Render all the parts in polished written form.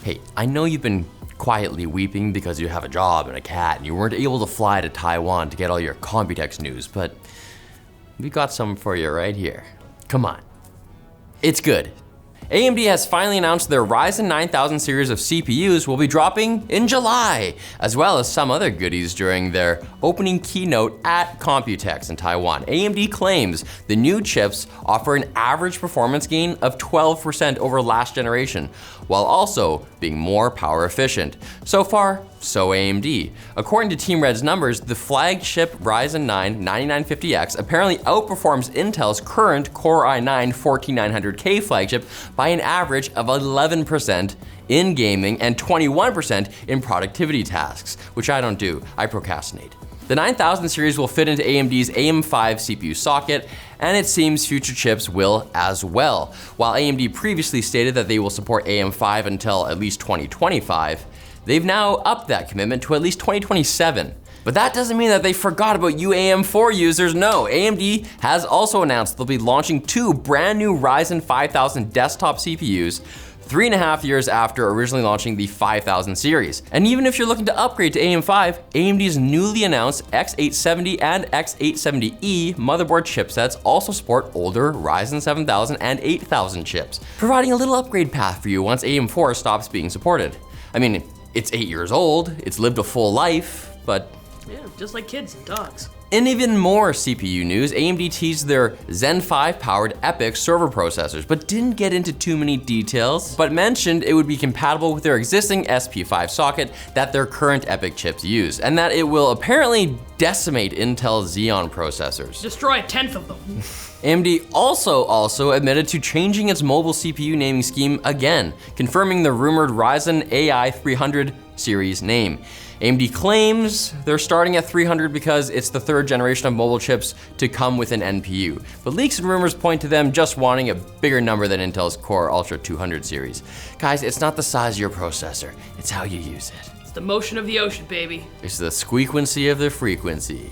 Hey, I know you've been quietly weeping because you have a job and a cat and you weren't able to fly to Taiwan to get all your Computex news, but we got some for you right here. Come on. It's good. AMD has finally announced their Ryzen 9000 series of CPUs will be dropping in July, as well as some other goodies during their opening keynote at Computex in Taiwan. AMD claims the new chips offer an average performance gain of 12% over last generation, while also being more power efficient. So far, so AMD. According to Team Red's numbers, the flagship Ryzen 9 9950X apparently outperforms Intel's current Core i9-14900K flagship by an average of 11% in gaming and 21% in productivity tasks, which I don't do, I procrastinate. The 9000 series will fit into AMD's AM5 CPU socket, and it seems future chips will as well. While AMD previously stated that they will support AM5 until at least 2025, they've now upped that commitment to at least 2027. But that doesn't mean that they forgot about you AM4 users. No, AMD has also announced they'll be launching 2 brand new Ryzen 5000 desktop CPUs 3.5 years after originally launching the 5000 series. And even if you're looking to upgrade to AM5, AMD's newly announced X870 and X870E motherboard chipsets also support older Ryzen 7000 and 8000 chips, providing a little upgrade path for you once AM4 stops being supported. I mean, it's 8 years old, it's lived a full life, but yeah, just like kids and dogs. In even more CPU news, AMD teased their Zen 5 powered EPYC server processors, but didn't get into too many details, but mentioned it would be compatible with their existing SP5 socket that their current EPYC chips use, and that it will apparently decimate Intel Xeon processors. Destroy 1/10 of them. AMD also admitted to changing its mobile CPU naming scheme again, confirming the rumored Ryzen AI 300 series name. AMD claims they're starting at 300 because it's the 3rd generation of mobile chips to come with an NPU, but leaks and rumors point to them just wanting a bigger number than Intel's Core Ultra 200 series. Guys, it's not the size of your processor, it's how you use it. It's the motion of the ocean, baby. It's the squequency of the frequency.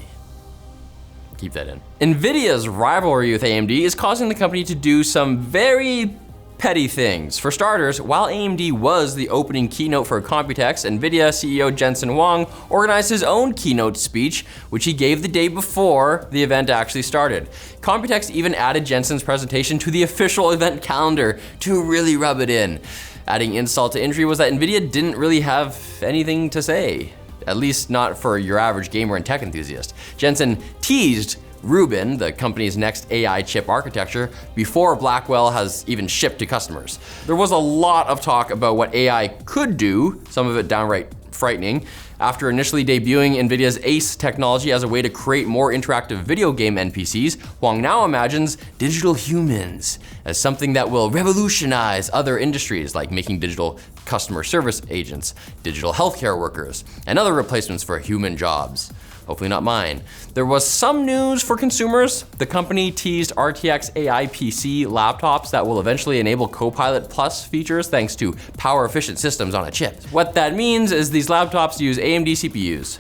Keep that in. Nvidia's rivalry with AMD is causing the company to do some very petty things. For starters, while AMD was the opening keynote for Computex, Nvidia CEO Jensen Huang organized his own keynote speech, which he gave the day before the event actually started. Computex even added Jensen's presentation to the official event calendar to really rub it in. Adding insult to injury was that Nvidia didn't really have anything to say, at least not for your average gamer and tech enthusiast. Jensen teased Rubin, the company's next AI chip architecture, before Blackwell has even shipped to customers. There was a lot of talk about what AI could do, some of it downright frightening. After initially debuting Nvidia's Ace technology as a way to create more interactive video game NPCs, Huang now imagines digital humans as something that will revolutionize other industries like making digital customer service agents, digital healthcare workers, and other replacements for human jobs. Hopefully not mine. There was some news for consumers. The company teased RTX AI PC laptops that will eventually enable Copilot Plus features thanks to power efficient systems on a chip. What that means is these laptops use AMD CPUs.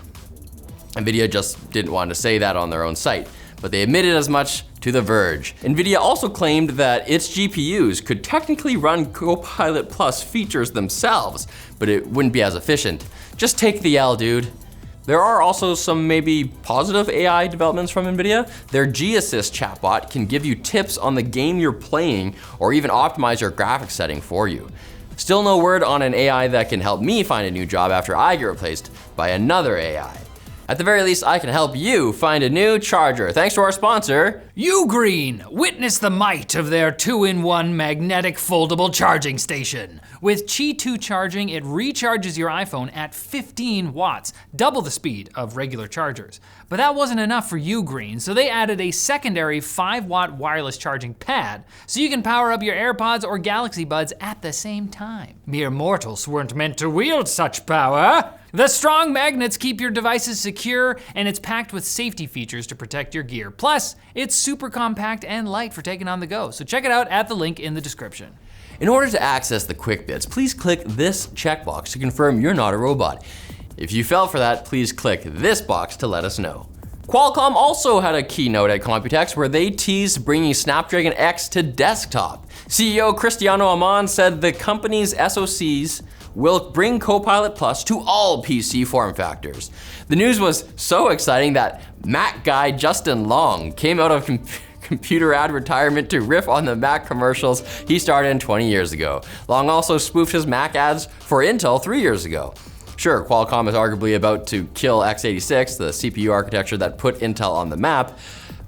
Nvidia just didn't want to say that on their own site, but they admitted as much to The Verge. Nvidia also claimed that its GPUs could technically run Copilot Plus features themselves, but it wouldn't be as efficient. Just take the L, dude. There are also some maybe positive AI developments from Nvidia. Their G-Assist chatbot can give you tips on the game you're playing or even optimize your graphics setting for you. Still no word on an AI that can help me find a new job after I get replaced by another AI. At the very least, I can help you find a new charger. Thanks to our sponsor, Ugreen. Witness the might of their 2-in-1 magnetic foldable charging station. With Qi 2 charging, it recharges your iPhone at 15 watts, double the speed of regular chargers. But that wasn't enough for Ugreen, so they added a secondary 5-watt wireless charging pad, so you can power up your AirPods or Galaxy Buds at the same time. Mere mortals weren't meant to wield such power. The strong magnets keep your devices secure, and it's packed with safety features to protect your gear. Plus, it's super compact and light for taking on the go, so check it out at the link in the description. In order to access the quick bits, please click this checkbox to confirm you're not a robot. If you fell for that, please click this box to let us know. Qualcomm also had a keynote at Computex where they teased bringing Snapdragon X to desktop. CEO Cristiano Amon said the company's SoCs will bring Copilot Plus to all PC form factors. The news was so exciting that Mac guy Justin Long came out of computer ad retirement to riff on the Mac commercials he started in 20 years ago. Long also spoofed his Mac ads for Intel 3 years ago. Sure, Qualcomm is arguably about to kill x86, the CPU architecture that put Intel on the map,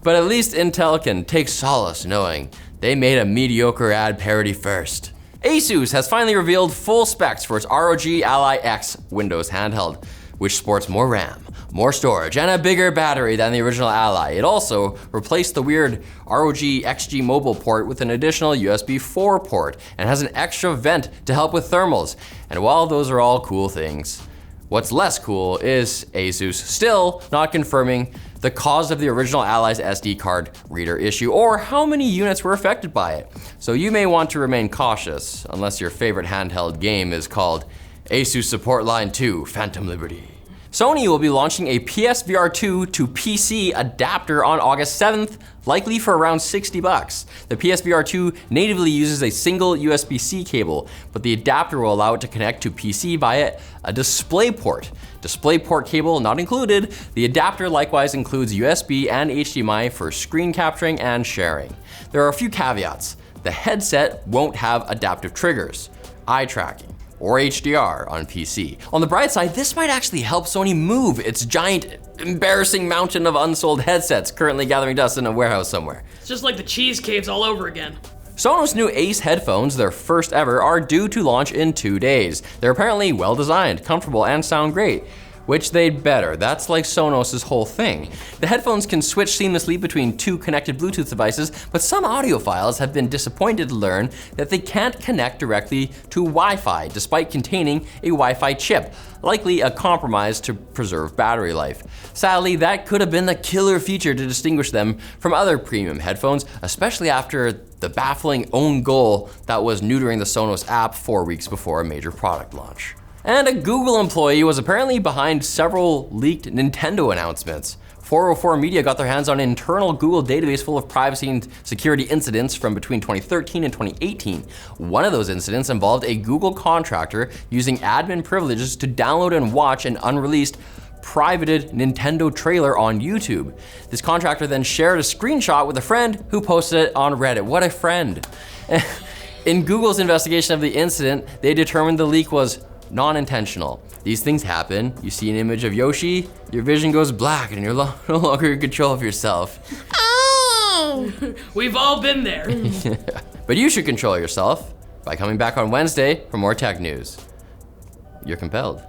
but at least Intel can take solace knowing they made a mediocre ad parody first. ASUS has finally revealed full specs for its ROG Ally X Windows handheld, which sports more RAM, more storage, and a bigger battery than the original Ally. It also replaced the weird ROG XG mobile port with an additional USB 4 port and has an extra vent to help with thermals. And while those are all cool things, what's less cool is ASUS still not confirming the cause of the original Ally's SD card reader issue or how many units were affected by it. So you may want to remain cautious unless your favorite handheld game is called ASUS Support Line 2 Phantom Liberty. Sony will be launching a PSVR 2 to PC adapter on August 7th, likely for around $60. The PSVR 2 natively uses a single USB-C cable, but the adapter will allow it to connect to PC via a DisplayPort. DisplayPort cable not included. The adapter likewise includes USB and HDMI for screen capturing and sharing. There are a few caveats. The headset won't have adaptive triggers, eye tracking, or HDR on PC. On the bright side, this might actually help Sony move its giant, embarrassing mountain of unsold headsets currently gathering dust in a warehouse somewhere. It's just like the cheese caves all over again. Sonos' new Ace headphones, their first ever, are due to launch in 2 days. They're apparently well designed, comfortable, and sound great. Which they'd better. That's like Sonos' whole thing. The headphones can switch seamlessly between 2 connected Bluetooth devices, but some audiophiles have been disappointed to learn that they can't connect directly to Wi-Fi, despite containing a Wi-Fi chip, likely a compromise to preserve battery life. Sadly, that could have been the killer feature to distinguish them from other premium headphones, especially after the baffling own goal that was neutering the Sonos app 4 weeks before a major product launch. And a Google employee was apparently behind several leaked Nintendo announcements. 404 Media got their hands on an internal Google database full of privacy and security incidents from between 2013 and 2018. One of those incidents involved a Google contractor using admin privileges to download and watch an unreleased privated Nintendo trailer on YouTube. This contractor then shared a screenshot with a friend who posted it on Reddit. What a friend. In Google's investigation of the incident, they determined the leak was non-intentional. These things happen. You see an image of Yoshi, your vision goes black and you're no longer in control of yourself. Oh! We've all been there. But you should control yourself by coming back on Wednesday for more tech news. You're compelled.